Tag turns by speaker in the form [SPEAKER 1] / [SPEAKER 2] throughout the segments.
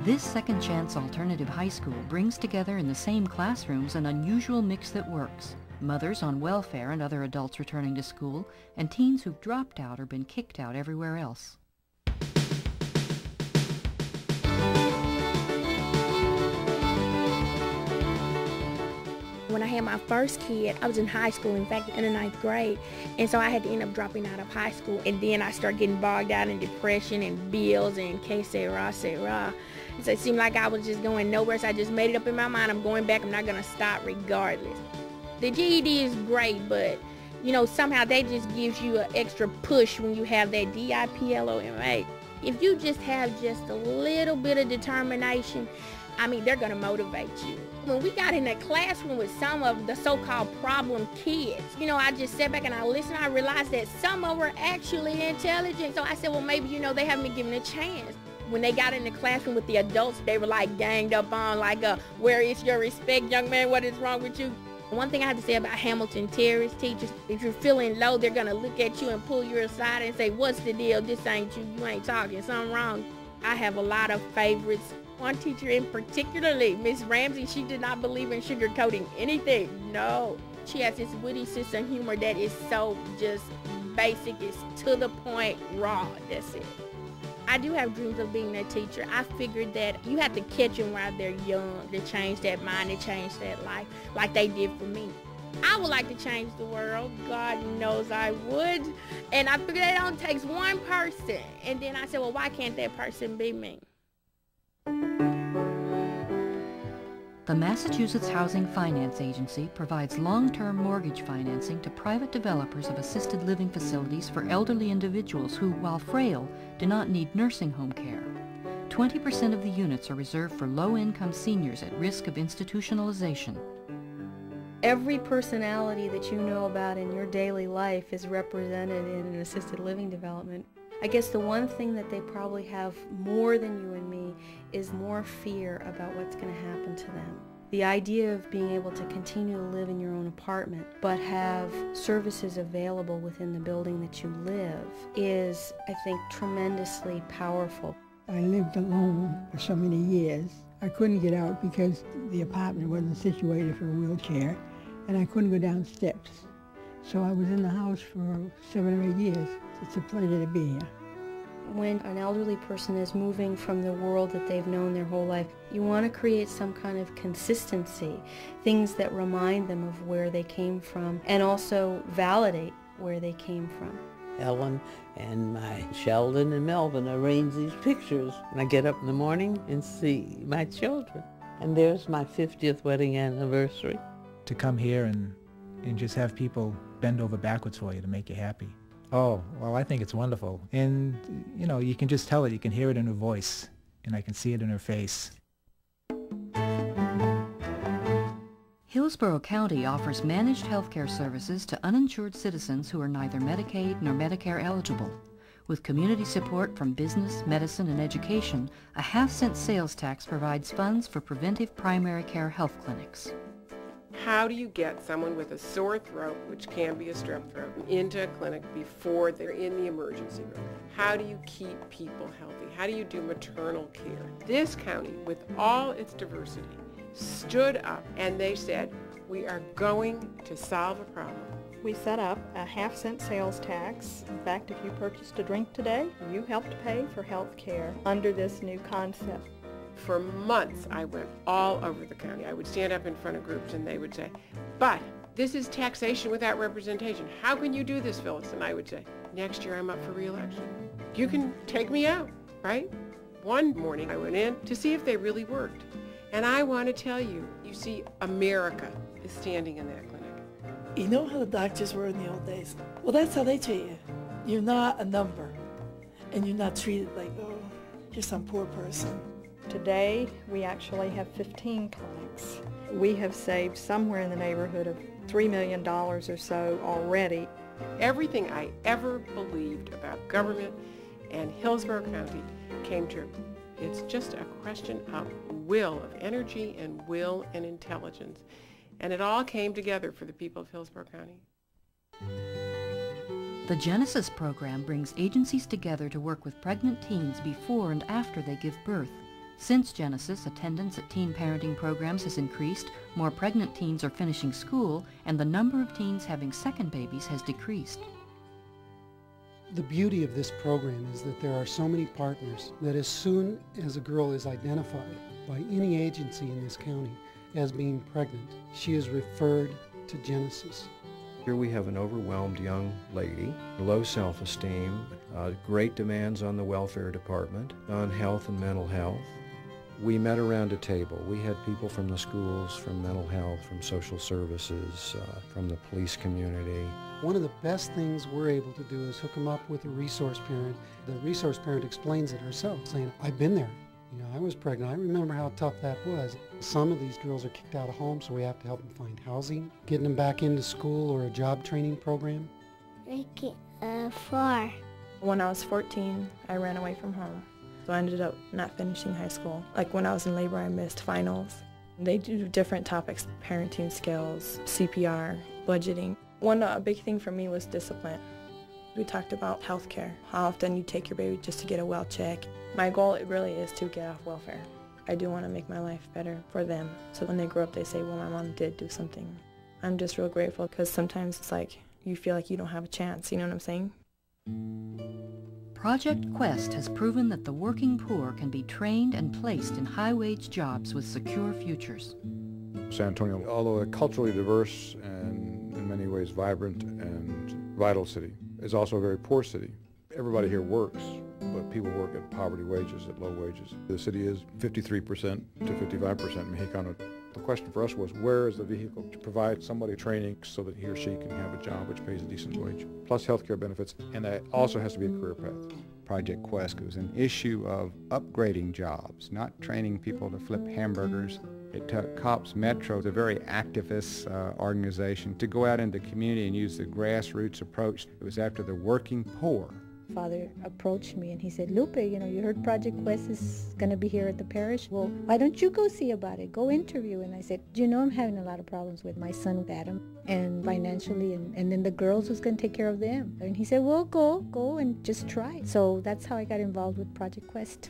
[SPEAKER 1] This Second Chance Alternative High School brings together in the same classrooms an unusual mix that works. Mothers on welfare and other adults returning to school, and teens who've dropped out or been kicked out everywhere else.
[SPEAKER 2] When I had my first kid, I was in high school, in fact, in the 9th grade, and so I had to end up dropping out of high school, and then I started getting bogged out in depression and bills and que sera, sera. So it seemed like I was just going nowhere, so I just made it up in my mind, I'm going back, I'm not going to stop regardless. The GED is great, but, you know, somehow that just gives you an extra push when you have that DIPLOMA. If you just have just a little bit of determination, I mean, they're going to motivate you. When we got in the classroom with some of the so-called problem kids, you know, I just sat back and I listened. I realized that some of them were actually intelligent. So I said, well, maybe, you know, they haven't been given a chance. When they got in the classroom with the adults, they were like ganged up on, like, where is your respect, young man? What is wrong with you? One thing I have to say about Hamilton Terrace teachers, if you're feeling low, they're going to look at you and pull you aside and say, what's the deal? This ain't you. You ain't talking. Something wrong. I have a lot of favorites. One teacher in particularly, Miss Ramsey, she did not believe in sugarcoating anything. No. She has this witty sense of humor that is so just basic. It's to the point, raw. That's it. I do have dreams of being a teacher. I figured that you have to catch them while they're young to change that mind, to change that life, like they did for me. I would like to change the world. God knows I would. And I figured it only takes one person. And then I said, well, why can't that person be me?
[SPEAKER 1] The Massachusetts Housing Finance Agency provides long-term mortgage financing to private developers of assisted living facilities for elderly individuals who, while frail, do not need nursing home care. 20% of the units are reserved for low-income seniors at risk of institutionalization.
[SPEAKER 3] Every personality that you know about in your daily life is represented in an assisted living development. I guess the one thing that they probably have more than you and me is more fear about what's going to happen to them. The idea of being able to continue to live in your own apartment but have services available within the building that you live is, I think, tremendously powerful.
[SPEAKER 4] I lived alone for so many years. I couldn't get out because the apartment wasn't situated for a wheelchair, and I couldn't go down steps. So I was in the house for 7 or 8 years. It's a pleasure to be here.
[SPEAKER 3] When an elderly person is moving from the world that they've known their whole life, you want to create some kind of consistency, things that remind them of where they came from and also validate where they came from.
[SPEAKER 5] Ellen and my Sheldon and Melvin arrange these pictures, and I get up in the morning and see my children. And there's my 50th wedding anniversary.
[SPEAKER 6] To come here and just have people bend over backwards for you to make you happy. Oh, well, I think it's wonderful. And, you know, you can just tell it. You can hear it in her voice, and I can see it in her face.
[SPEAKER 1] Hillsborough County offers managed healthcare services to uninsured citizens who are neither Medicaid nor Medicare eligible. With community support from business, medicine, and education, a half-cent sales tax provides funds for preventive primary care health clinics.
[SPEAKER 7] How do you get someone with a sore throat, which can be a strep throat, into a clinic before they're in the emergency room? How do you keep people healthy? How do you do maternal care? This county, with all its diversity, stood up and they said, we are going to solve a problem.
[SPEAKER 8] We set up a half-cent sales tax. In fact, if you purchased a drink today, you helped pay for health care under this new concept.
[SPEAKER 7] For months, I went all over the county. I would stand up in front of groups and they would say, but this is taxation without representation. How can you do this, Phyllis? And I would say, next year I'm up for re-election. You can take me out, right? One morning I went in to see if they really worked. And I want to tell you, you see, America is standing in that clinic.
[SPEAKER 9] You know how the doctors were in the old days? Well, that's how they treat you. You're not a number. And you're not treated like, oh, you're some poor person.
[SPEAKER 8] Today, we actually have 15 clinics. We have saved somewhere in the neighborhood of $3 million or so already.
[SPEAKER 7] Everything I ever believed about government and Hillsborough County came true. It's just a question of will, of energy and will and intelligence. And it all came together for the people of Hillsborough County.
[SPEAKER 1] The Genesis program brings agencies together to work with pregnant teens before and after they give birth. Since Genesis, attendance at teen parenting programs has increased, more pregnant teens are finishing school, and the number of teens having second babies has decreased.
[SPEAKER 10] The beauty of this program is that there are so many partners that as soon as a girl is identified by any agency in this county as being pregnant, she is referred to Genesis.
[SPEAKER 11] Here we have an overwhelmed young lady, low self-esteem, great demands on the welfare department, on health and mental health. We met around a table. We had people from the schools, from mental health, from social services, from the police community.
[SPEAKER 10] One of the best things we're able to do is hook them up with a resource parent. The resource parent explains it herself, saying, I've been there. You know, I was pregnant. I remember how tough that was. Some of these girls are kicked out of home, so we have to help them find housing, getting them back into school or a job training program.
[SPEAKER 12] Make it 4.
[SPEAKER 13] When I was 14, I ran away from home. So I ended up not finishing high school. Like when I was in labor, I missed finals. They do different topics, parenting skills, CPR, budgeting. One big thing for me was discipline. We talked about healthcare, how often you take your baby just to get a well check. My goal really is to get off welfare. I do want to make my life better for them. So when they grow up, they say, well, my mom did do something. I'm just real grateful because sometimes it's like you feel like you don't have a chance, you know what I'm saying?
[SPEAKER 1] Project Quest has proven that the working poor can be trained and placed in high-wage jobs with secure futures.
[SPEAKER 14] San Antonio, although a culturally diverse and in many ways vibrant and vital city, is also a very poor city. Everybody here works, but people work at poverty wages, at low wages. The city is 53% to 55% Mexicano. The question for us was, where is the vehicle to provide somebody training so that he or she can have a job which pays a decent wage, plus health care benefits, and that also has to be a career path.
[SPEAKER 15] Project Quest was an issue of upgrading jobs, not training people to flip hamburgers. It took COPS Metro, the very activist organization, to go out into the community and use the grassroots approach. It was after the working poor.
[SPEAKER 16] Father approached me and he said, Lupe, you know, you heard Project Quest is going to be here at the parish. Well, why don't you go see about it? Go interview. And I said, you know, I'm having a lot of problems with my son, Adam, and financially, and then the girls, who's going to take care of them? And he said, well, go and just try. So that's how I got involved with Project Quest.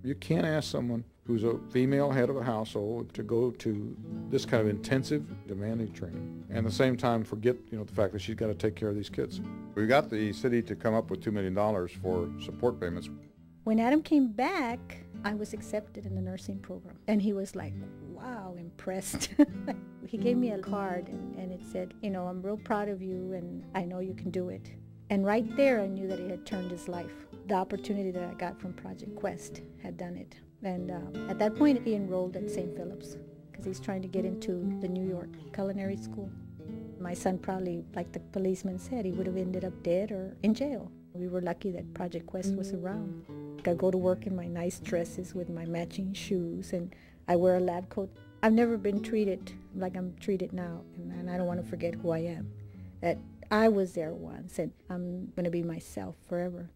[SPEAKER 14] You can't ask someone who's a female head of a household to go to this kind of intensive, demanding training, and at the same time forget, you know, the fact that she's got to take care of these kids. We got the city to come up with $2 million for support payments.
[SPEAKER 16] When Adam came back, I was accepted in the nursing program, and he was like, wow, impressed. He gave me a card, and it said, you know, I'm real proud of you, and I know you can do it. And right there, I knew that it had turned his life. The opportunity that I got from Project Quest had done it. And at that point, he enrolled at St. Philip's because he's trying to get into the New York culinary school. My son probably, like the policeman said, he would have ended up dead or in jail. We were lucky that Project Quest was around. I go to work in my nice dresses with my matching shoes, and I wear a lab coat. I've never been treated like I'm treated now, and I don't want to forget who I am. That I was there once, and I'm going to be myself forever.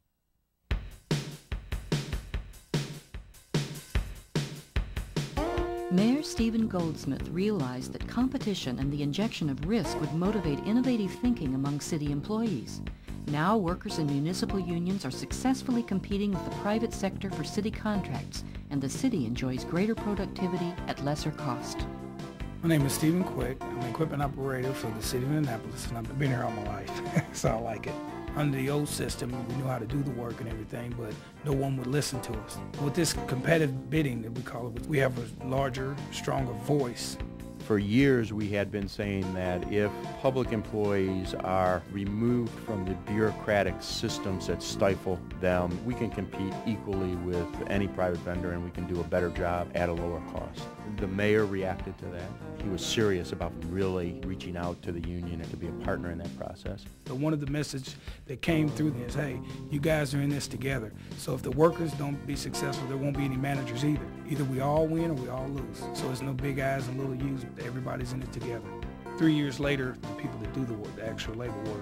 [SPEAKER 1] Mayor Stephen Goldsmith realized that competition and the injection of risk would motivate innovative thinking among city employees. Now workers in municipal unions are successfully competing with the private sector for city contracts, and the city enjoys greater productivity at lesser cost.
[SPEAKER 17] My name is Stephen Quick. I'm an equipment operator for the city of Annapolis, and I've been here all my life, so I like it. Under the old system, we knew how to do the work and everything, but no one would listen to us. With this competitive bidding that we call it, we have a larger, stronger voice.
[SPEAKER 18] For years, we had been saying that if public employees are removed from the bureaucratic systems that stifle them, we can compete equally with any private vendor and we can do a better job at a lower cost. The mayor reacted to that. He was serious about really reaching out to the union and to be a partner in that process.
[SPEAKER 17] So one of the messages that came through is, hey, you guys are in this together. So if the workers don't be successful, there won't be any managers either. Either we all win or we all lose. So it's no big eyes and little U's. Everybody's in it together. 3 years later, the people that do the work, the actual labor work,